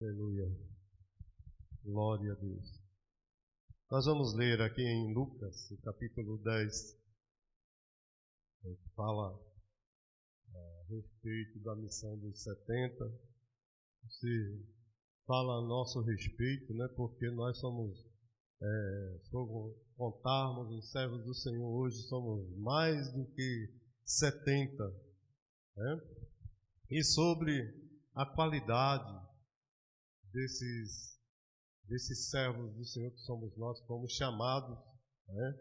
Aleluia. Glória a Deus. Nós vamos ler aqui em Lucas, capítulo 10, que fala a respeito da missão dos 70, ou seja, fala a nosso respeito, né? Porque nós somos, se contarmos os servos do Senhor hoje, somos mais do que 70, né? E sobre a qualidade desses servos do Senhor que somos nós, fomos chamados, né?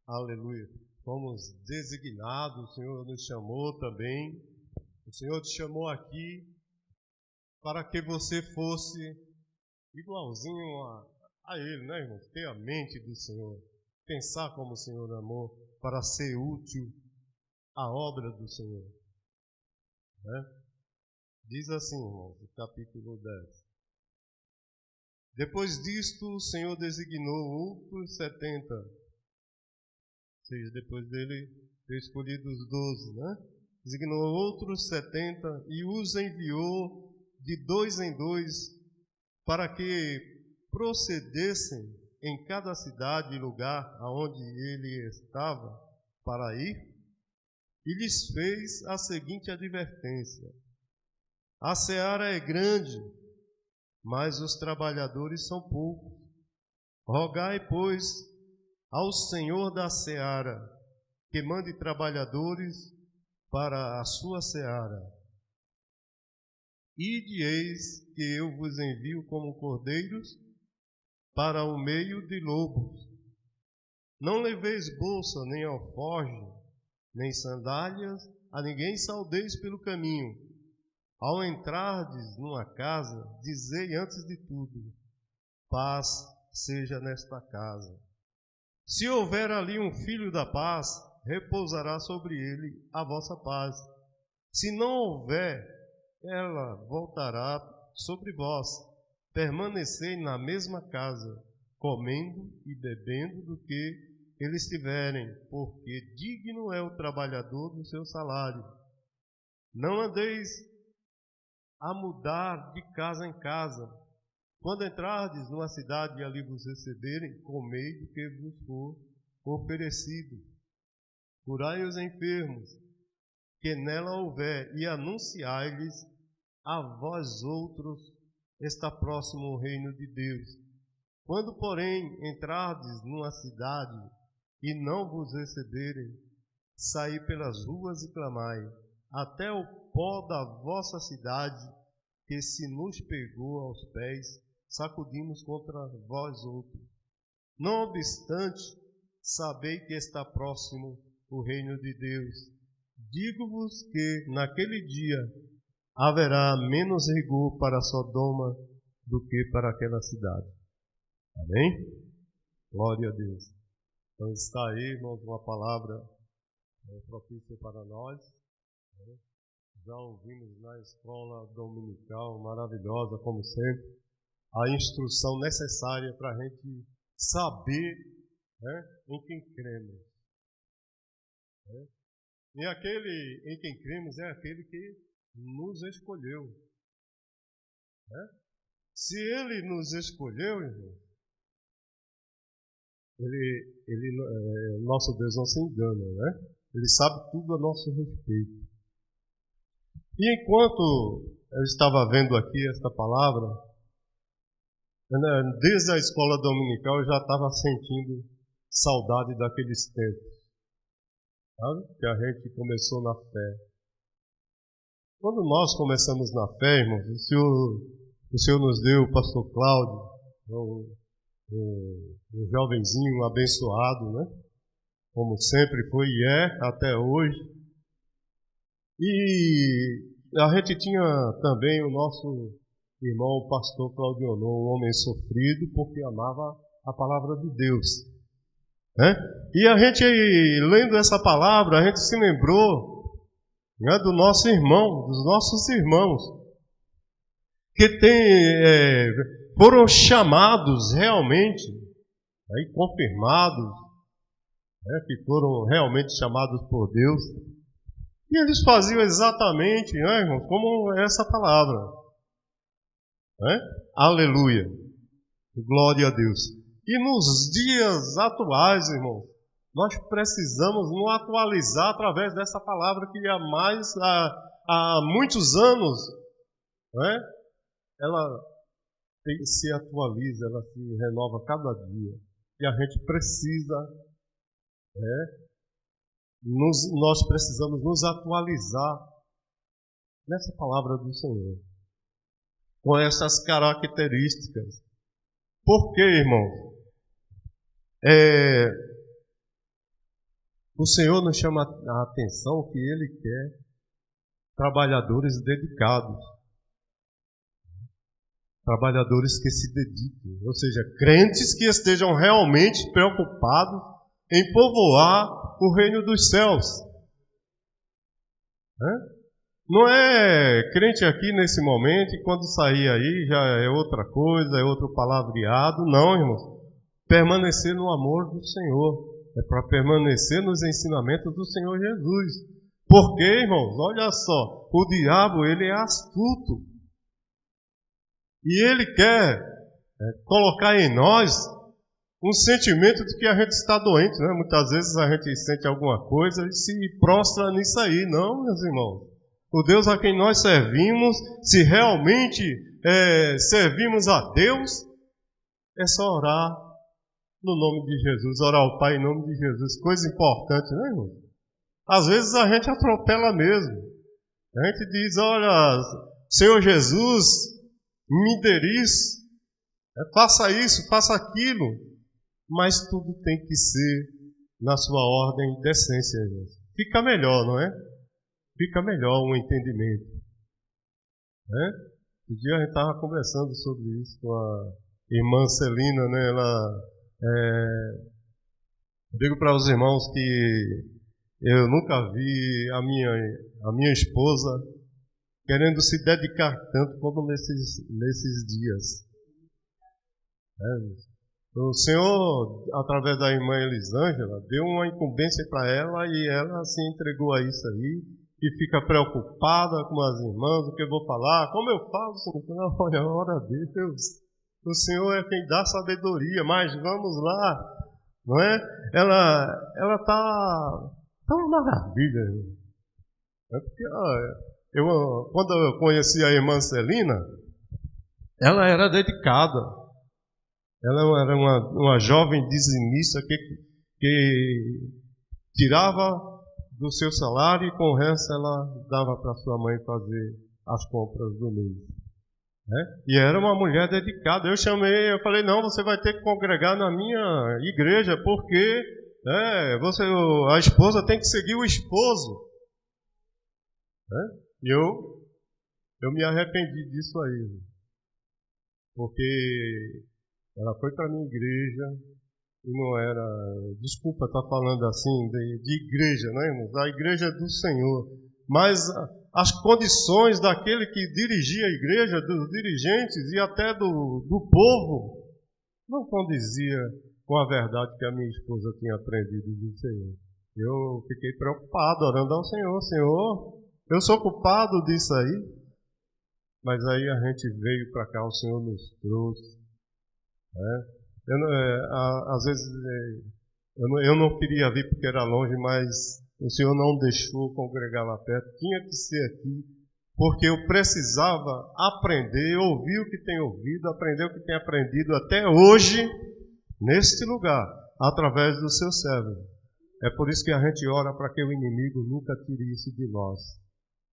Aleluia. Fomos designados, o Senhor nos chamou também. O Senhor te chamou aqui para que você fosse igualzinho a Ele, né, irmão? Ter a mente do Senhor, pensar como o Senhor amou, para ser útil à obra do Senhor, né? Diz assim, irmãos, no capítulo 10. Depois disto, o Senhor designou outros 70, ou seja, depois dele ter escolhido os 12, né? Designou outros 70 e os enviou de 2 em 2 para que procedessem em cada cidade e lugar aonde ele estava para ir, e lhes fez a seguinte advertência: a seara é grande, mas os trabalhadores são poucos. Rogai, pois, ao Senhor da seara que mande trabalhadores para a sua seara. Ide, eis que eu vos envio como cordeiros para o meio de lobos. Não leveis bolsa, nem alforje, nem sandálias, a ninguém saudeis pelo caminho. Ao entrardes numa casa, dizei antes de tudo: paz seja nesta casa. Se houver ali um filho da paz, repousará sobre ele a vossa paz. Se não houver, ela voltará sobre vós. Permanecei na mesma casa, comendo e bebendo do que eles tiverem, porque digno é o trabalhador do seu salário. Não andeis a mudar de casa em casa. Quando entrardes numa cidade e ali vos receberem, comei do que vos for oferecido. Curai os enfermos que nela houver, e anunciai-lhes: a vós outros está próximo o reino de Deus. Quando, porém, entrardes numa cidade e não vos receberem, saí pelas ruas e clamai: até o pó da vossa cidade, que se nos pegou aos pés, sacudimos contra vós outros. Não obstante, sabei que está próximo o reino de Deus. Digo-vos que naquele dia haverá menos rigor para Sodoma do que para aquela cidade. Amém? Glória a Deus. Então está aí, irmãos, uma palavra propícia para nós. Já ouvimos na escola dominical, maravilhosa como sempre, a instrução necessária para a gente saber, né, em quem cremos. Né? E aquele em quem cremos é aquele que nos escolheu. Né? Se ele nos escolheu, irmão, nosso Deus não se engana, né? Ele sabe tudo a nosso respeito. E enquanto eu estava vendo aqui esta palavra, desde a escola dominical eu já estava sentindo saudade daqueles tempos, sabe? Que a gente começou na fé. Quando nós começamos na fé, irmãos, o Senhor nos deu o pastor Cláudio, um jovenzinho abençoado, né? Como sempre foi e é até hoje. E a gente tinha também o nosso irmão, o pastor Claudionor, um homem sofrido porque amava a palavra de Deus. Né? E a gente, lendo essa palavra, a gente se lembrou, né, do nosso irmão, dos nossos irmãos, que foram chamados realmente, e confirmados, né, que foram realmente chamados por Deus. E eles faziam exatamente, né, irmãos, como essa palavra. Né? Aleluia. Glória a Deus. E nos dias atuais, irmãos, nós precisamos nos atualizar através dessa palavra que há muitos anos, né? Ela se atualiza, ela se renova cada dia. E a gente precisa, nós precisamos nos atualizar nessa palavra do Senhor, com essas características. Por quê, irmão? O Senhor nos chama a atenção que Ele quer trabalhadores dedicados. Trabalhadores que se dediquem, ou seja, crentes que estejam realmente preocupados em povoar o reino dos céus. Não é crente aqui nesse momento e quando sair aí já é outra coisa, é outro palavreado. Não, irmãos. Permanecer no amor do Senhor. É para permanecer nos ensinamentos do Senhor Jesus. Porque, irmãos, olha só, o diabo, ele é astuto. E ele quer colocar em nós um sentimento de que a gente está doente, né? Muitas vezes a gente sente alguma coisa e se prostra nisso aí. Não, meus irmãos. O Deus a quem nós servimos, se realmente servimos a Deus, é só orar no nome de Jesus, orar ao Pai em nome de Jesus. Coisa importante, né, irmão? Às vezes a gente atropela mesmo. A gente diz, olha, Senhor Jesus, me dê isso, faça isso, faça aquilo. Mas tudo tem que ser na sua ordem de decência, gente. Fica melhor, não é? Fica melhor um entendimento. Um dia a gente estava conversando sobre isso com a irmã Celina, né? Digo para os irmãos que eu nunca vi a minha esposa querendo se dedicar tanto como nesses dias. O Senhor, através da irmã Elisângela, deu uma incumbência para ela e ela se entregou a isso aí e fica preocupada com as irmãs, o que eu vou falar, como eu falo, Senhor, olha, ora a Deus, o Senhor é quem dá sabedoria, mas vamos lá, não é? Ela está uma maravilha, irmão. Porque quando eu conheci a irmã Celina, ela era dedicada. Ela era uma jovem dizimista que tirava do seu salário e com o resto ela dava para sua mãe fazer as compras do mês. E era uma mulher dedicada. Eu falei, não, você vai ter que congregar na minha igreja, porque a esposa tem que seguir o esposo. E eu me arrependi disso aí, porque ela foi para a minha igreja e não era... Desculpa estar falando assim de igreja, né, irmãos? A igreja do Senhor. Mas as condições daquele que dirigia a igreja, dos dirigentes e até do povo, não condizia com a verdade que a minha esposa tinha aprendido do Senhor. Eu fiquei preocupado, orando ao Senhor. Senhor, eu sou culpado disso aí. Mas aí a gente veio para cá, o Senhor nos trouxe. Às vezes eu não queria vir porque era longe, mas o Senhor não deixou congregar lá perto. Tinha que ser aqui, porque eu precisava aprender, ouvir o que tenho ouvido, aprender o que tenho aprendido até hoje, neste lugar, através do seu servo. É por isso que a gente ora para que o inimigo nunca tire isso de nós.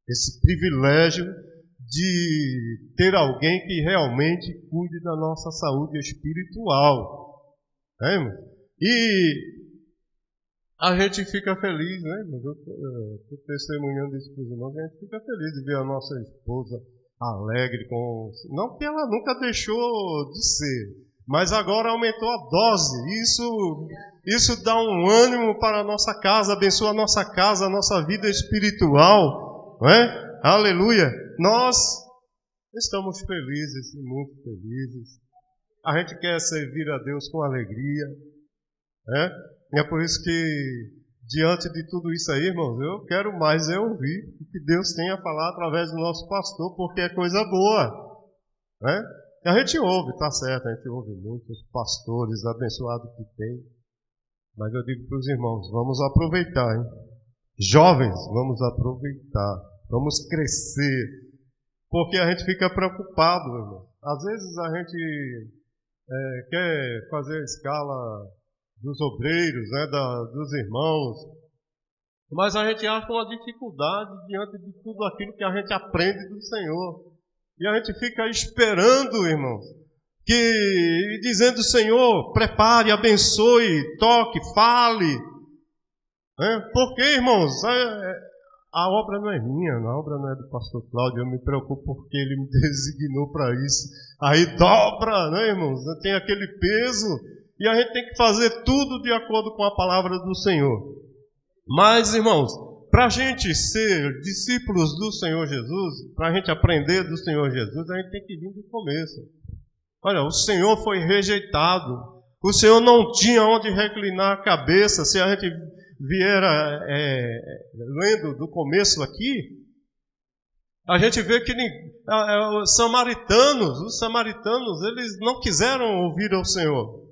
Esse privilégio de ter alguém que realmente cuide da nossa saúde espiritual. E a gente fica feliz, né? Eu estou testemunhando isso para os irmãos, a gente fica feliz de ver a nossa esposa alegre com... Não que ela nunca deixou de ser, mas agora aumentou a dose. Isso dá um ânimo para a nossa casa, abençoa a nossa casa, a nossa vida espiritual, não é? Aleluia! Nós estamos felizes, muito felizes. A gente quer servir a Deus com alegria. E é por isso que, diante de tudo isso aí, irmãos, eu quero mais ouvir o que Deus tem a falar através do nosso pastor, porque é coisa boa. né? E a gente ouve, tá certo, a gente ouve muitos pastores abençoados que tem. Mas eu digo para os irmãos, vamos aproveitar, hein? Jovens, vamos aproveitar, vamos crescer, porque a gente fica preocupado, irmão. Às vezes a gente quer fazer a escala dos obreiros, né, dos irmãos, mas a gente acha uma dificuldade diante de tudo aquilo que a gente aprende do Senhor. E a gente fica esperando, irmãos, dizendo, Senhor, prepare, abençoe, toque, fale. Porque, irmãos, a obra não é minha, a obra não é do pastor Cláudio, eu me preocupo porque ele me designou para isso. Aí dobra, né, irmãos? Tem aquele peso e a gente tem que fazer tudo de acordo com a palavra do Senhor. Mas, irmãos, para a gente ser discípulos do Senhor Jesus, para a gente aprender do Senhor Jesus, a gente tem que vir do começo. Olha, o Senhor foi rejeitado. O Senhor não tinha onde reclinar a cabeça. Se a gente vier lendo do começo aqui, a gente vê que os samaritanos, eles não quiseram ouvir ao Senhor.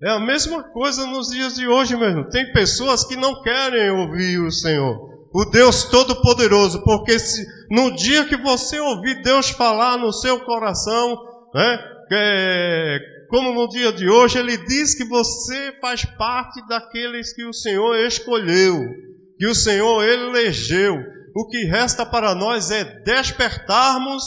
É a mesma coisa nos dias de hoje mesmo. Tem pessoas que não querem ouvir o Senhor, o Deus Todo-Poderoso, porque no dia que você ouvir Deus falar no seu coração, como no dia de hoje, Ele diz que você faz parte daqueles que o Senhor escolheu, que o Senhor elegeu. O que resta para nós é despertarmos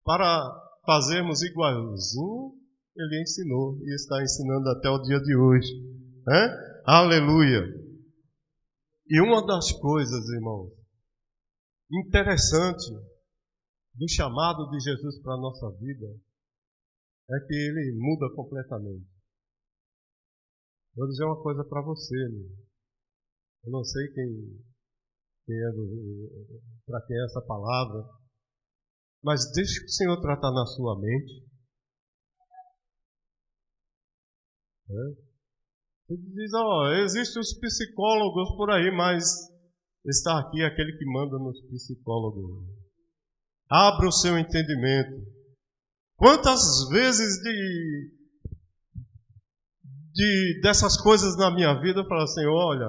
para fazermos igualzinho Ele ensinou e está ensinando até o dia de hoje. Aleluia! E uma das coisas, irmãos, interessante do chamado de Jesus para a nossa vida é que Ele muda completamente. Vou dizer uma coisa para você, né? Eu não sei para quem é essa palavra, mas deixe o Senhor tratar na sua mente. Você diz, existem os psicólogos por aí, mas está aqui aquele que manda nos psicólogos. Abra o seu entendimento. Quantas vezes dessas coisas na minha vida eu falo assim, olha,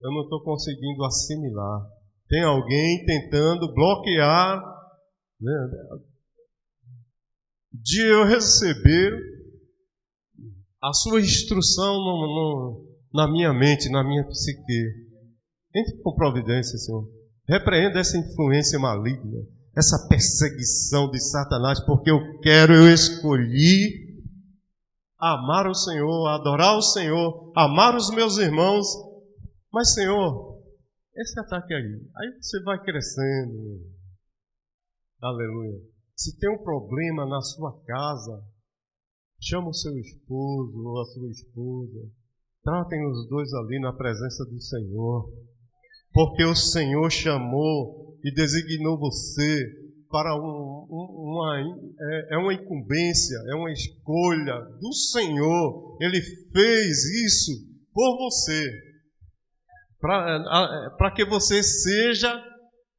eu não estou conseguindo assimilar. Tem alguém tentando bloquear, né, de eu receber a sua instrução na minha mente, na minha psique. Entre com providência, Senhor. Repreenda essa influência maligna, essa perseguição de Satanás, porque eu escolhi amar o Senhor, adorar o Senhor, amar os meus irmãos. Mas, Senhor, esse ataque aí você vai crescendo. Aleluia. Se tem um problema na sua casa, chama o seu esposo ou a sua esposa. Tratem os dois ali na presença do Senhor. Porque o Senhor chamou e designou você para uma incumbência, é uma escolha do Senhor. Ele fez isso por você. Para que você seja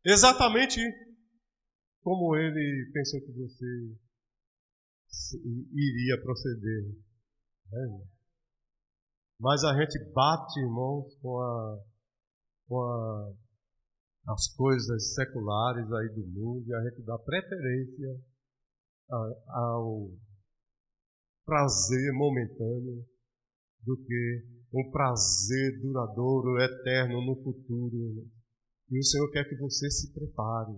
exatamente como Ele pensou que você iria proceder. Mas a gente bate, irmãos, com as coisas seculares aí do mundo, e a gente dá preferência ao prazer momentâneo do que um prazer duradouro, eterno no futuro. E o Senhor quer que você se prepare.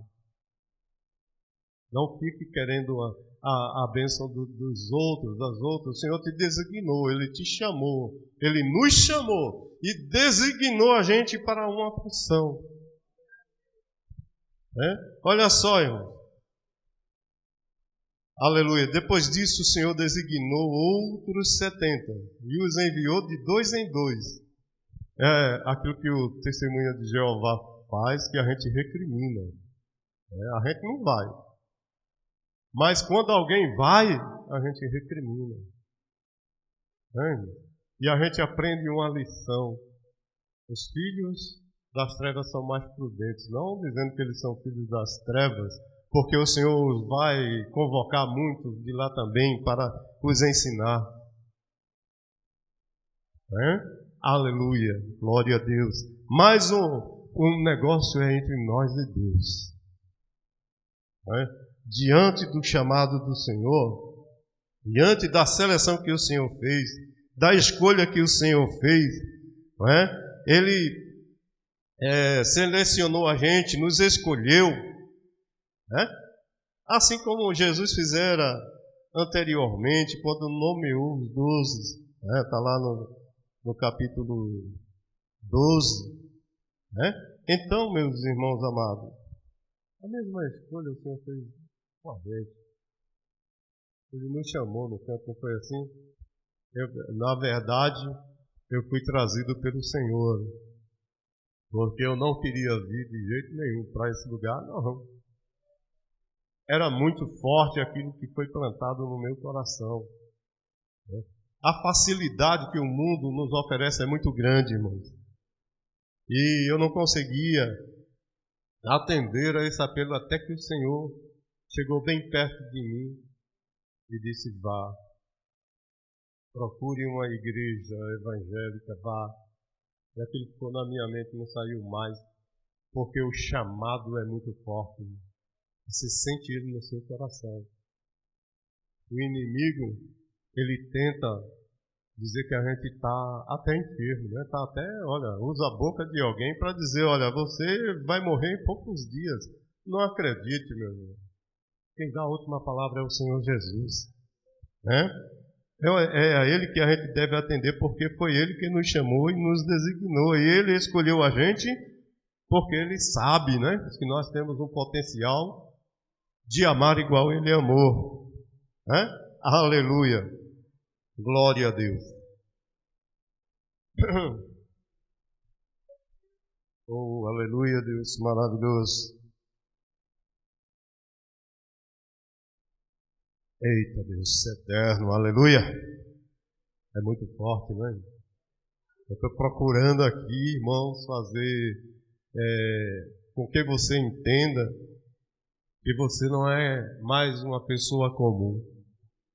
Não fique querendo a bênção dos outros, das outras. O Senhor te designou, Ele te chamou, Ele nos chamou e designou a gente para uma função. Olha só, irmão. Aleluia. Depois disso, o Senhor designou outros 70 e os enviou de 2 em 2. É aquilo que o Testemunha de Jeová faz, que a gente recrimina. A gente não vai. Mas quando alguém vai, a gente recrimina. E a gente aprende uma lição. Os filhos das trevas são mais prudentes. Não dizendo que eles são filhos das trevas, porque o Senhor vai convocar muitos de lá também para os ensinar. Aleluia, glória a Deus. Mas o negócio é entre nós e Deus. Diante do chamado do Senhor, diante da seleção que o Senhor fez, da escolha que o Senhor fez, Ele selecionou a gente, nos escolheu, assim como Jesus fizera anteriormente, quando nomeou os 12, está lá no capítulo 12. Então, meus irmãos amados, a mesma escolha o Senhor fez com a gente. Ele nos chamou no canto, não foi assim? Na verdade, eu fui trazido pelo Senhor, porque eu não queria vir de jeito nenhum para esse lugar, não. Era muito forte aquilo que foi plantado no meu coração. A facilidade que o mundo nos oferece é muito grande, irmãos. E eu não conseguia atender a esse apelo até que o Senhor chegou bem perto de mim e disse: vá, procure uma igreja evangélica, vá. E aquilo que ficou na minha mente não saiu mais, porque o chamado é muito forte. Você sente ele no seu coração. O inimigo, ele tenta dizer que a gente está até enfermo, né? Tá até, olha, usa a boca de alguém para dizer: olha, você vai morrer em poucos dias. Não acredite, meu irmão. Quem dá a última palavra é o Senhor Jesus. É a Ele que a gente deve atender, porque foi Ele que nos chamou e nos designou. E Ele escolheu a gente porque Ele sabe, né, que nós temos um potencial de amar igual Ele amou. Aleluia. Glória a Deus. Oh, aleluia, Deus maravilhoso. Eita, Deus eterno, aleluia. É muito forte, né? Eu estou procurando aqui, irmãos, fazer com que você entenda que você não é mais uma pessoa comum.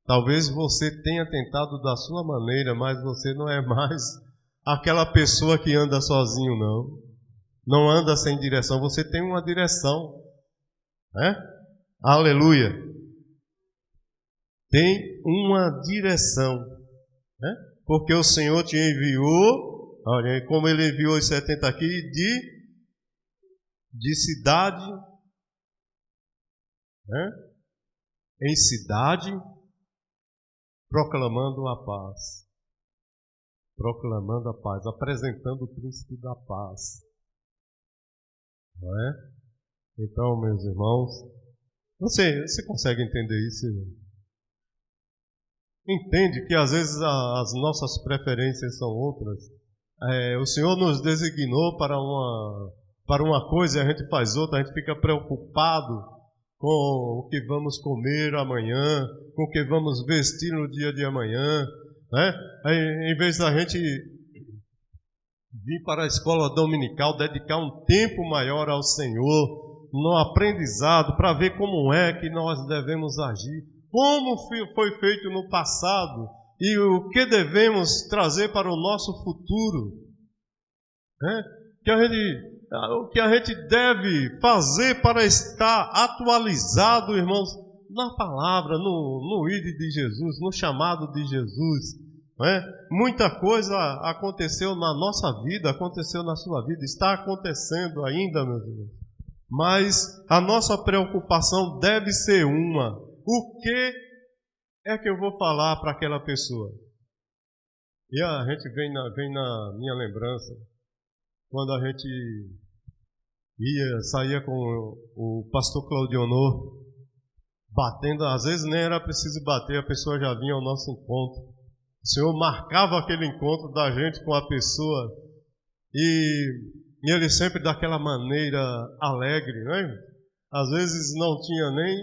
Talvez você tenha tentado da sua maneira, mas você não é mais aquela pessoa que anda sozinho, não. Não anda sem direção, você tem uma direção. Aleluia. Tem uma direção, porque o Senhor te enviou, olha, como Ele enviou os 70 aqui, de cidade, em cidade, proclamando a paz, apresentando o príncipe da paz, não é? Então, meus irmãos, você consegue entender isso, irmão? Entende que às vezes as nossas preferências são outras. O Senhor nos designou para uma coisa e a gente faz outra. A gente fica preocupado com o que vamos comer amanhã, com o que vamos vestir no dia de amanhã, em vez da gente vir para a escola dominical, dedicar um tempo maior ao Senhor, no aprendizado, para ver como é que nós devemos agir, como foi feito no passado e o que devemos trazer para o nosso futuro, o que a gente deve fazer para estar atualizado, irmãos, na palavra, no ID de Jesus, no chamado de Jesus. Muita coisa aconteceu na nossa vida, aconteceu na sua vida, está acontecendo ainda, meus irmãos. Mas a nossa preocupação deve ser uma: o que é que eu vou falar para aquela pessoa? E a gente vem na minha lembrança, quando a gente saía com o pastor Claudionor, batendo, às vezes nem era preciso bater, a pessoa já vinha ao nosso encontro. O Senhor marcava aquele encontro da gente com a pessoa e ele sempre daquela maneira alegre, né? Às vezes não tinha nem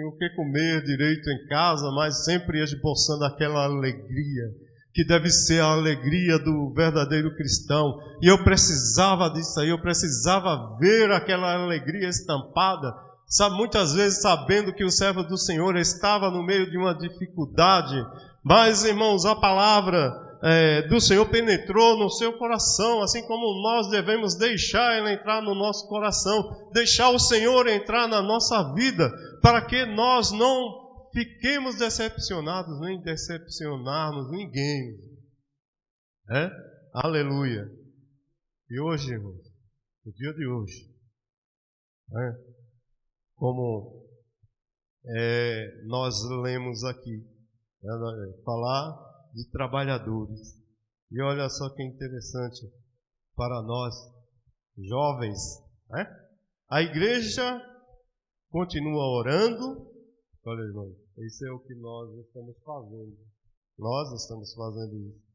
o que comer direito em casa, mas sempre esboçando aquela alegria, que deve ser a alegria do verdadeiro cristão. E eu precisava disso aí, eu precisava ver aquela alegria estampada sabe, muitas vezes sabendo que o servo do Senhor estava no meio de uma dificuldade, mas, irmãos, a palavra do Senhor penetrou no seu coração, assim como nós devemos deixar ela entrar no nosso coração, deixar o Senhor entrar na nossa vida, para que nós não fiquemos decepcionados, nem decepcionarmos ninguém. Aleluia. E hoje, irmãos, o dia de hoje, como nós lemos aqui, falar de trabalhadores. E olha só que interessante para nós, jovens, a igreja continua orando. Olha, irmão, isso é o que nós estamos fazendo. Nós estamos fazendo isso.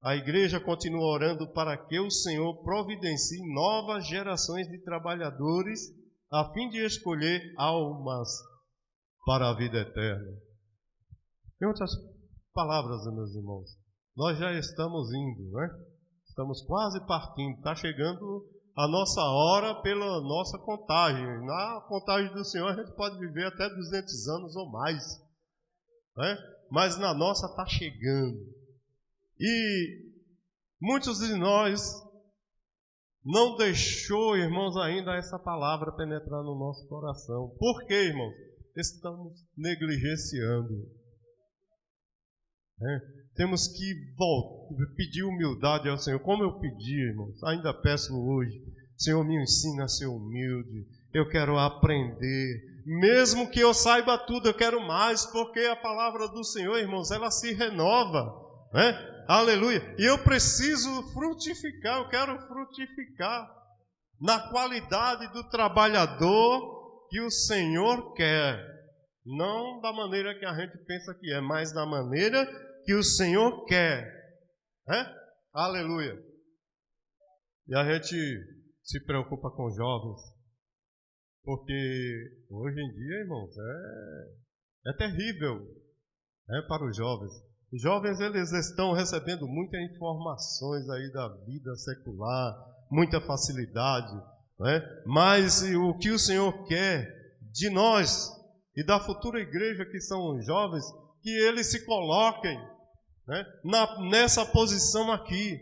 A igreja continua orando para que o Senhor providencie novas gerações de trabalhadores a fim de escolher almas para a vida eterna. Em outras palavras, meus irmãos, nós já estamos indo, Estamos quase partindo, está chegando a nossa hora pela nossa contagem. Na contagem do Senhor a gente pode viver até 200 anos ou mais, mas na nossa está chegando. E muitos de nós não deixou, irmãos, ainda essa palavra penetrar no nosso coração. Por quê, irmãos? Estamos negligenciando. Temos que pedir humildade ao Senhor. Como eu pedi, irmãos, ainda peço hoje. Senhor, me ensina a ser humilde. Eu quero aprender. Mesmo que eu saiba tudo, eu quero mais, porque a palavra do Senhor, irmãos, ela se renova. Aleluia. E eu preciso frutificar, eu quero frutificar na qualidade do trabalhador que o Senhor quer. Não da maneira que a gente pensa que é, mas da maneira que o Senhor quer. Aleluia. E a gente se preocupa com jovens, porque hoje em dia, irmãos, é terrível para os jovens. Os jovens, eles estão recebendo muitas informações aí da vida secular, muita facilidade, mas o que o Senhor quer de nós e da futura igreja que são os jovens, que eles se coloquem nessa posição aqui,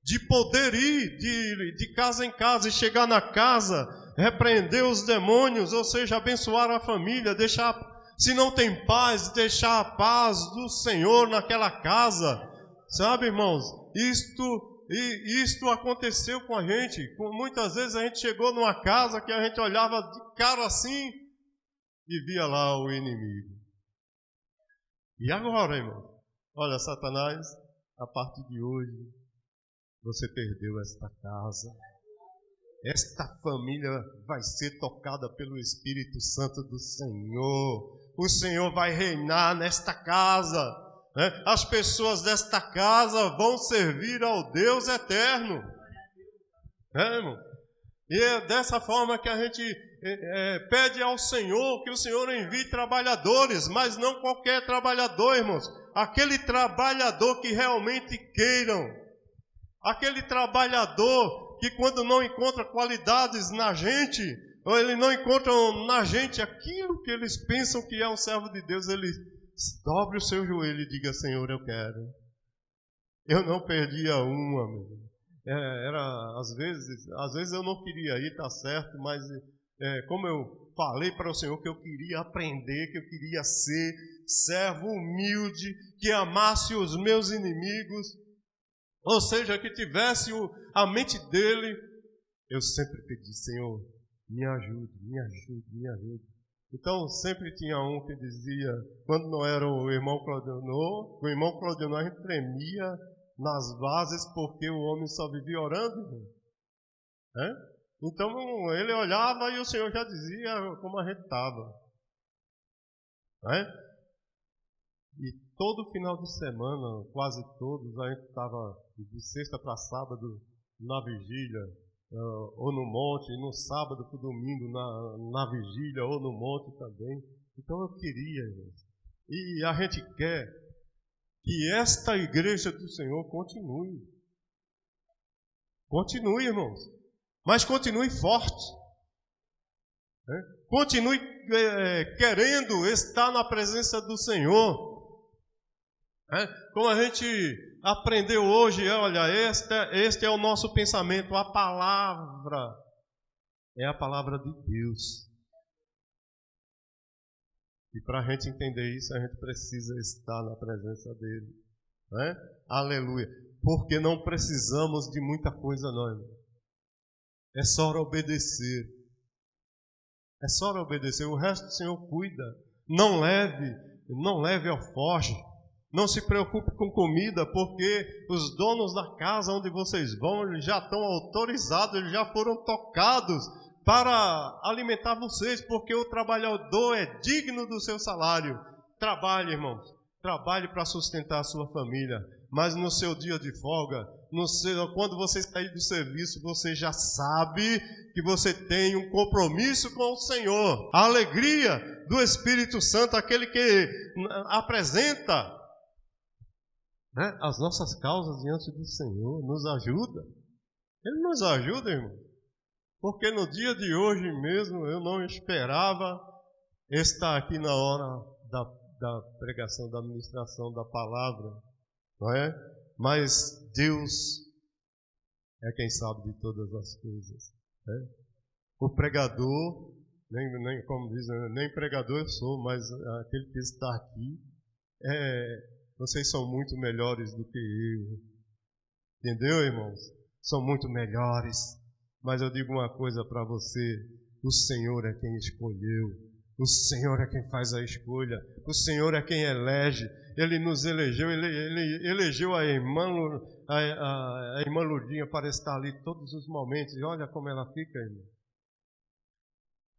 de poder ir de casa em casa e chegar na casa, repreender os demônios, ou seja, abençoar a família, deixar... Se não tem paz, deixar a paz do Senhor naquela casa. Sabe, irmãos? Isto aconteceu com a gente. Muitas vezes a gente chegou numa casa que a gente olhava de cara assim e via lá o inimigo. E agora, irmão? Olha, Satanás, a partir de hoje, você perdeu esta casa. Esta família vai ser tocada pelo Espírito Santo do Senhor. O Senhor vai reinar nesta casa. As pessoas desta casa vão servir ao Deus eterno. Irmão? E é dessa forma que a gente pede ao Senhor que o Senhor envie trabalhadores, mas não qualquer trabalhador, irmãos. Aquele trabalhador que realmente queiram. Aquele trabalhador que quando não encontra qualidades na gente, ou eles não encontram na gente aquilo que eles pensam que é um servo de Deus, ele dobre o seu joelho e diga: Senhor, eu quero. Eu não perdia uma, meu. Às vezes eu não queria ir, tá certo, mas como eu falei para o Senhor que eu queria aprender, que eu queria ser servo humilde, que amasse os meus inimigos, ou seja, que tivesse a mente dele, eu sempre pedi: Senhor, me ajude, me ajude, me ajude. Então sempre tinha um que dizia, quando não era o irmão Claudionor, a gente tremia nas bases porque o homem só vivia orando. Então ele olhava e o Senhor já dizia como a gente estava. E todo final de semana, quase todos, a gente estava de sexta para sábado na vigília, ou no monte, e no sábado para o domingo na vigília, ou no monte também. Então eu queria, gente. E a gente quer que esta igreja do Senhor continue. Continue, irmãos. Mas continue forte. né? Continue querendo estar na presença do Senhor. Né? Como a gente aprendeu hoje, olha, este é o nosso pensamento. A palavra é a palavra de Deus. E para a gente entender isso, a gente precisa estar na presença dele. Né? Aleluia. Porque não precisamos de muita coisa, não, irmão. É só obedecer. É só obedecer. O resto o Senhor cuida. Não leve alforje. Não se preocupe com comida, porque os donos da casa onde vocês vão, eles já estão autorizados, eles já foram tocados para alimentar vocês, porque o trabalhador é digno do seu salário. Trabalhe, irmãos. Trabalhe para sustentar a sua família. Mas no seu dia de folga, quando você sair do serviço, você já sabe que você tem um compromisso com o Senhor. A alegria do Espírito Santo, aquele que apresenta, né, as nossas causas diante do Senhor, nos ajuda. Ele nos ajuda, irmão. Porque no dia de hoje mesmo eu não esperava estar aqui na hora da pregação, da ministração da palavra, não é? Mas Deus é quem sabe de todas as coisas. Né? O pregador, como dizem, nem pregador eu sou, mas aquele que está aqui, vocês são muito melhores do que eu. Entendeu, irmãos? São muito melhores. Mas eu digo uma coisa para você: o Senhor é quem escolheu, o Senhor é quem faz a escolha, o Senhor é quem elege. Ele nos elegeu, ele elegeu a irmã Lourdinha para estar ali todos os momentos, e olha como ela fica, irmão.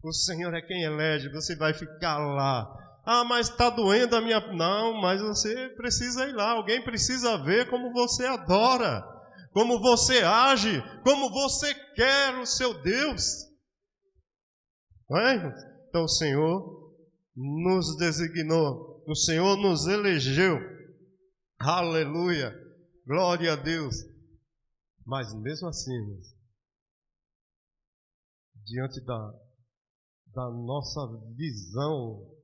O Senhor é quem elege, você vai ficar lá. Ah, mas está doendo a minha... Não, mas você precisa ir lá, alguém precisa ver como você adora, como você age, como você quer o seu Deus. Não é, irmãos? Então o Senhor nos designou, o Senhor nos elegeu. Aleluia, glória a Deus. Mas mesmo assim, irmãos, diante da nossa visão,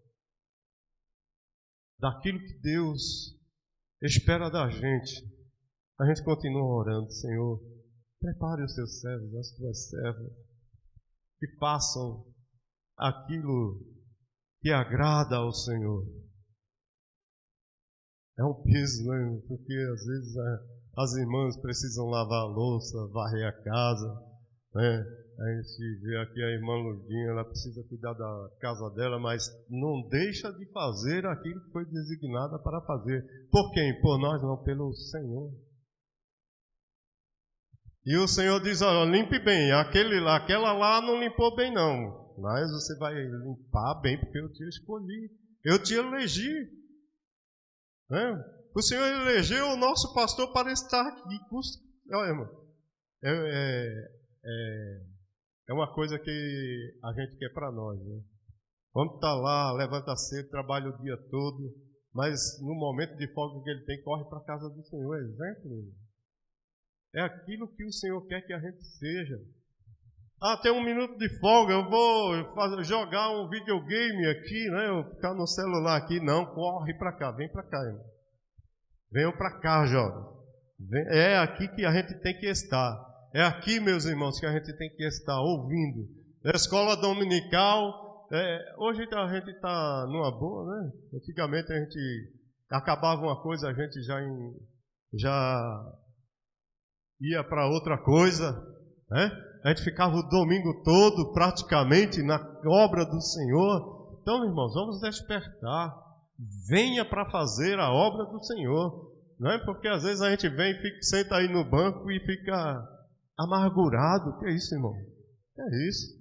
daquilo que Deus espera da gente, a gente continua orando: Senhor, prepare os teus servos, as tuas servas, que façam aquilo que agrada ao Senhor. É um peso, né? Porque às vezes as irmãs precisam lavar a louça, varrer a casa, né? A gente vê aqui a irmã Lourdinha, ela precisa cuidar da casa dela, mas não deixa de fazer aquilo que foi designada para fazer. Por quem? Por nós, não, pelo Senhor. E o Senhor diz: olha, limpe bem, aquela lá não limpou bem não, mas você vai limpar bem, porque eu te escolhi, eu te elegi. Né? O Senhor elegeu o nosso pastor para estar aqui. Olha, irmão, é uma coisa que a gente quer para nós, né? Vamos estar lá, levanta cedo, trabalha o dia todo, mas no momento de folga que ele tem, corre para a casa do Senhor. Exemplo, é aquilo que o Senhor quer que a gente seja. Ah, tem um minuto de folga, eu vou jogar um videogame aqui, né? Eu ficar no celular aqui. Não, corre para cá, vem para cá, irmão. Venham para cá, jovem. É aqui que a gente tem que estar. É aqui, meus irmãos, que a gente tem que estar ouvindo. É escola dominical. Hoje a gente está numa boa, né? Antigamente a gente acabava uma coisa, a gente já ia para outra coisa, né? A gente ficava o domingo todo praticamente na obra do Senhor. Então, irmãos, vamos despertar. Venha para fazer a obra do Senhor. Não é porque às vezes a gente vem e senta aí no banco e fica amargurado. Que é isso, irmão? Que é isso?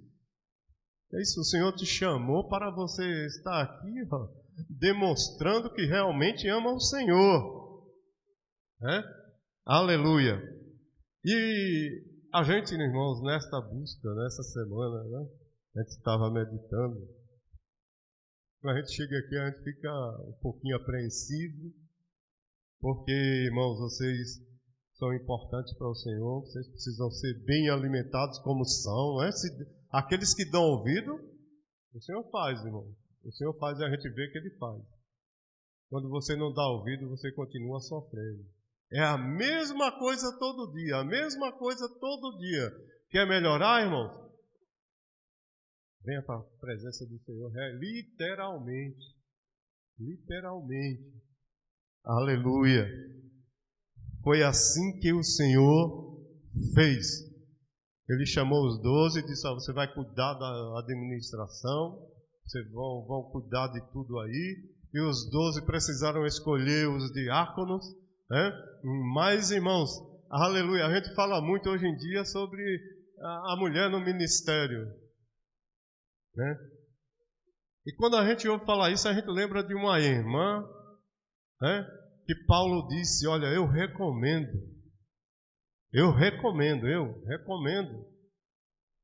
Que é isso? O Senhor te chamou para você estar aqui, ó, demonstrando que realmente ama o Senhor. Né? Aleluia. E a gente, irmãos, nesta busca, nessa semana, né, a gente estava meditando. Quando a gente chega aqui, a gente fica um pouquinho apreensivo, porque, irmãos, vocês são importantes para o Senhor, vocês precisam ser bem alimentados como são, né? Aqueles que dão ouvido O Senhor faz, irmão. O Senhor faz e a gente vê que Ele faz. Quando você não dá ouvido, você continua sofrendo. É a mesma coisa todo dia, a mesma coisa todo dia. Quer melhorar, irmão? Venha para a presença do Senhor, literalmente. Literalmente. Aleluia. Foi assim que o Senhor fez. Ele chamou os 12 e disse: você vai cuidar da administração, vocês vão cuidar de tudo aí. E os 12 precisaram escolher os diáconos, né? Mas, irmãos, aleluia, a gente fala muito hoje em dia sobre a mulher no ministério, né? E quando a gente ouve falar isso, a gente lembra de uma irmã, né? Que Paulo disse: olha, eu recomendo,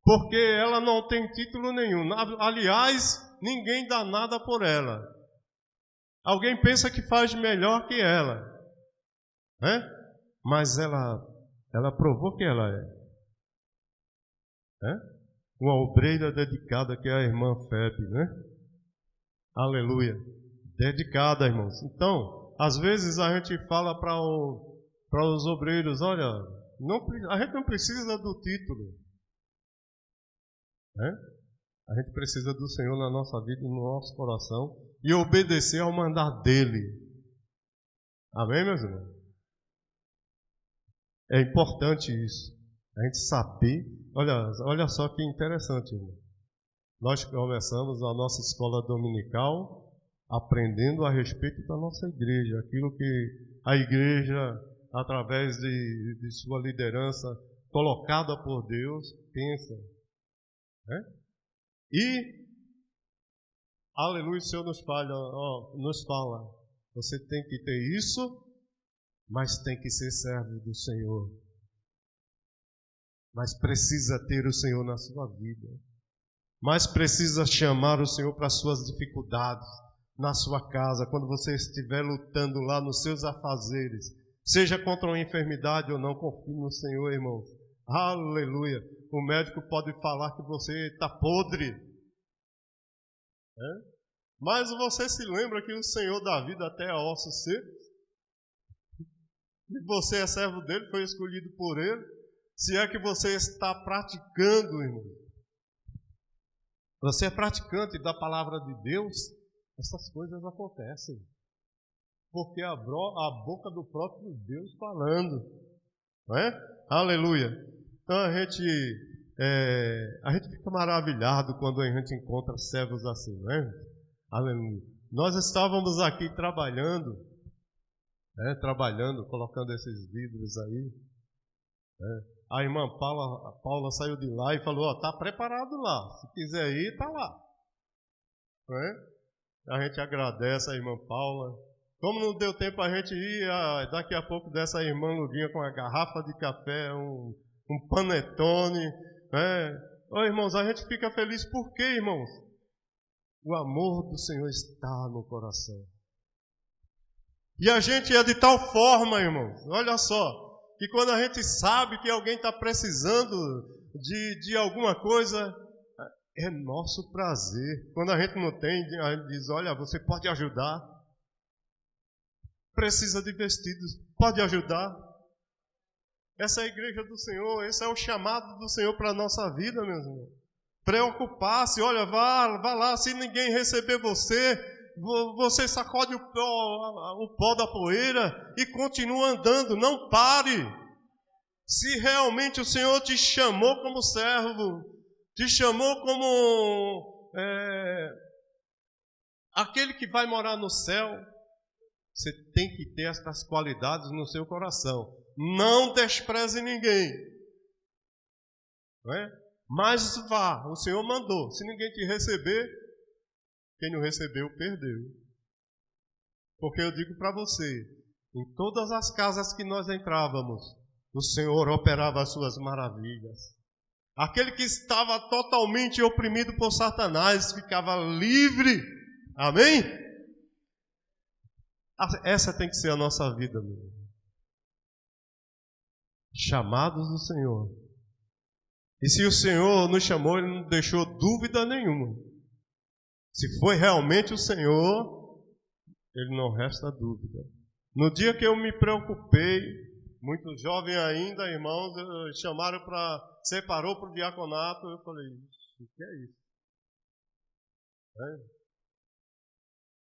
porque ela não tem título nenhum. Aliás, ninguém dá nada por ela. Alguém pensa que faz melhor que ela, né? Mas ela provou que ela é, né? Uma obreira dedicada, que é a irmã Febe, né? Aleluia. Dedicada, irmãos. Então, às vezes a gente fala para os obreiros: olha, a gente não precisa do título, né? A gente precisa do Senhor na nossa vida e no nosso coração e obedecer ao mandar dEle. Amém, meus irmãos? É importante isso. A gente saber. Olha só que interessante, irmão. Nós começamos a nossa escola dominical aprendendo a respeito da nossa igreja, aquilo que a igreja, através de sua liderança colocada por Deus, pensa, né? E, aleluia, o Senhor nos fala, você tem que ter isso, mas tem que ser servo do Senhor. Mas precisa ter o Senhor na sua vida. Mas precisa chamar o Senhor para as suas dificuldades, na sua casa, quando você estiver lutando lá nos seus afazeres, seja contra uma enfermidade ou não, confie no Senhor, irmão. Aleluia. O médico pode falar que você está podre, né? Mas você se lembra que o Senhor dá vida até a ossos secos? E você é servo dele, foi escolhido por ele. Se é que você está praticando, irmão, você é praticante da palavra de Deus, essas coisas acontecem. Porque a boca do próprio Deus falando, não é? Aleluia. Então a gente fica maravilhado quando a gente encontra servos assim, não é? Aleluia. Nós estávamos aqui trabalhando, colocando esses vidros aí, né? A irmã Paula saiu de lá e falou: tá preparado lá, se quiser ir, tá lá, não é? A gente agradece a irmã Paula. Como não deu tempo a gente ir, daqui a pouco dessa irmã Luguinha com uma garrafa de café, um panetone, né? Ô, irmãos, a gente fica feliz. Por quê, irmãos? O amor do Senhor está no coração. E a gente é de tal forma, irmãos, olha só, que quando a gente sabe que alguém está precisando de alguma coisa, é nosso prazer. Quando a gente não tem, a gente diz: olha, você pode ajudar. Precisa de vestidos, pode ajudar. Essa é a igreja do Senhor, esse é o chamado do Senhor para a nossa vida, meus irmãos. Preocupar-se, olha, vá lá, se ninguém receber você sacode o pó da poeira e continua andando, não pare. Se realmente o Senhor te chamou como servo, te chamou como aquele que vai morar no céu, você tem que ter estas qualidades no seu coração. Não despreze ninguém, não é? Mas vá, o Senhor mandou. Se ninguém te receber, quem não recebeu, perdeu. Porque eu digo para você, em todas as casas que nós entrávamos, o Senhor operava as suas maravilhas. Aquele que estava totalmente oprimido por Satanás ficava livre. Amém? Essa tem que ser a nossa vida, meu irmão. Chamados do Senhor. E se o Senhor nos chamou, Ele não deixou dúvida nenhuma. Se foi realmente o Senhor, ele não resta dúvida. No dia que eu me preocupei, muito jovem ainda, irmãos, chamaram separou para o diaconato, eu falei, o que é isso?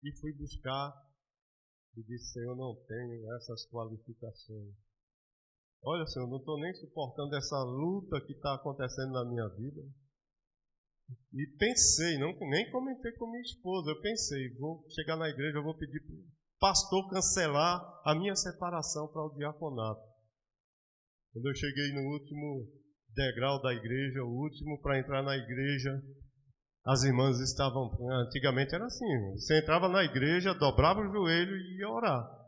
E fui buscar, e disse, Senhor, não tenho essas qualificações. Olha, Senhor, não estou nem suportando essa luta que está acontecendo na minha vida. E pensei, nem comentei com minha esposa, eu pensei, vou chegar na igreja, eu vou pedir para o pastor cancelar a minha separação para o diaconato. Quando eu cheguei no último degrau da igreja, o último para entrar na igreja, as irmãs estavam, antigamente era assim, você entrava na igreja, dobrava o joelho e ia orar.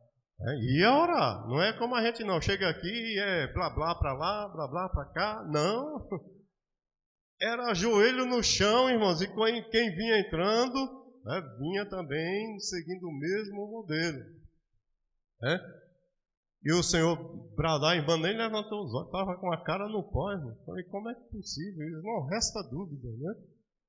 Ia orar, não é como a gente não, chega aqui e é blá blá para lá, blá blá para cá, não. Era joelho no chão, irmãos, e quem vinha entrando, vinha também seguindo o mesmo modelo. E o Senhor bradar, irmão, nem levantou os olhos, estava com a cara no pó, irmão. Falei, como é possível? Não resta dúvida, né?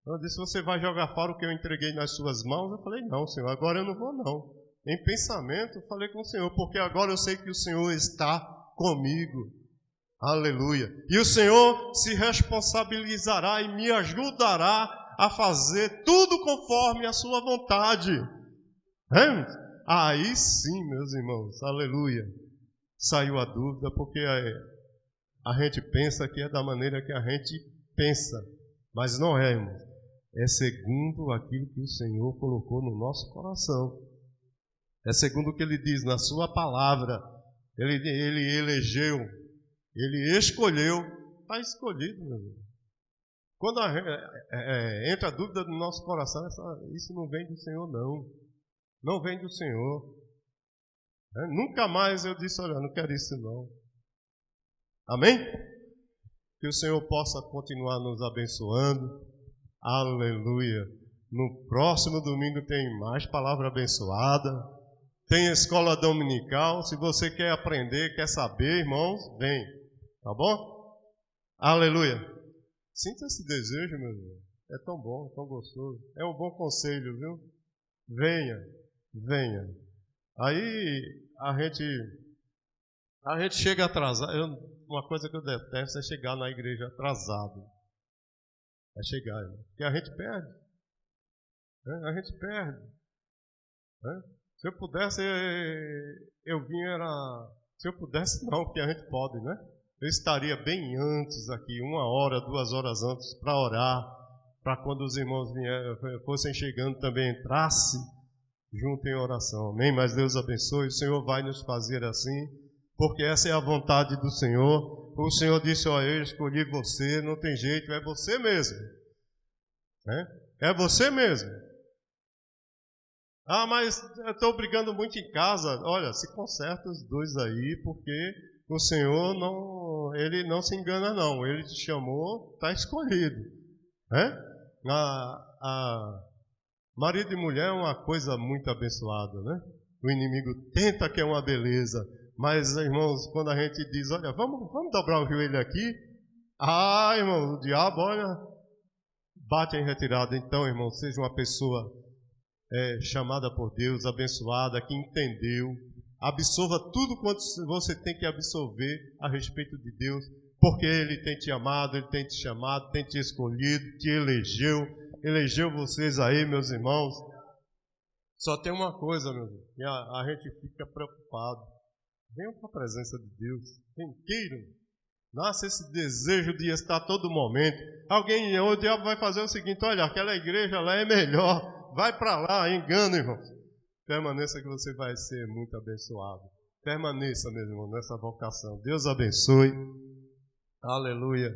Ela disse, você vai jogar fora o que eu entreguei nas suas mãos? Eu falei, não, Senhor, agora eu não vou, não. Em pensamento, eu falei com o Senhor, porque agora eu sei que o Senhor está comigo. Aleluia. E o Senhor se responsabilizará e me ajudará a fazer tudo conforme a sua vontade. Aí sim, meus irmãos, aleluia. Saiu a dúvida, porque a gente pensa que é da maneira que a gente pensa. Mas não é, irmão. É segundo aquilo que o Senhor colocou no nosso coração. É segundo o que Ele diz na sua palavra. Ele elegeu, Ele escolheu, está escolhido, meu irmão. Quando entra a dúvida no nosso coração, isso não vem do Senhor, não. Não vem do Senhor. Nunca mais eu disse, olha, não quero isso não. Amém? Que o Senhor possa continuar nos abençoando. Aleluia. No próximo domingo tem mais palavra abençoada. Tem escola dominical. Se você quer aprender, quer saber, irmãos, vem. Tá bom? Aleluia. Sinta esse desejo, meu irmão. É tão bom, é tão gostoso. É um bom conselho, viu? Venha, venha. Aí a gente chega atrasado. Uma coisa que eu detesto é chegar na igreja atrasado. É chegar, porque a gente perde. A gente perde. Se eu pudesse, eu vinha se eu pudesse não, porque a gente pode, né? Eu estaria bem antes aqui, 1 hora, 2 horas antes, para orar, para quando os irmãos fossem chegando também entrasse junto em oração. Amém? Mas Deus abençoe, o Senhor vai nos fazer assim, porque essa é a vontade do Senhor. O Senhor disse, eu escolhi você, não tem jeito, é você mesmo. É você mesmo. Mas eu estou brigando muito em casa. Olha, se conserta os dois aí, porque o Senhor Ele não se engana não. Ele te chamou, está escolhido. Marido e mulher é uma coisa muito abençoada, né? O inimigo tenta que é uma beleza, mas, irmãos, quando a gente diz, olha, vamos dobrar o joelho aqui, irmão, o diabo, olha, bate em retirada. Então, irmão, seja uma pessoa chamada por Deus, abençoada, que entendeu, absorva tudo quanto você tem que absorver a respeito de Deus, porque Ele tem te amado, Ele tem te chamado, tem te escolhido, te elegeu vocês aí, meus irmãos. Só tem uma coisa, meu irmão, que a gente fica preocupado. Venham com a presença de Deus, queiram. Nasce esse desejo de estar a todo momento. O diabo vai fazer o seguinte, olha, aquela igreja lá é melhor, vai para lá, engana, irmão. Permaneça que você vai ser muito abençoado. Permaneça, meu irmão, nessa vocação. Deus abençoe. Aleluia.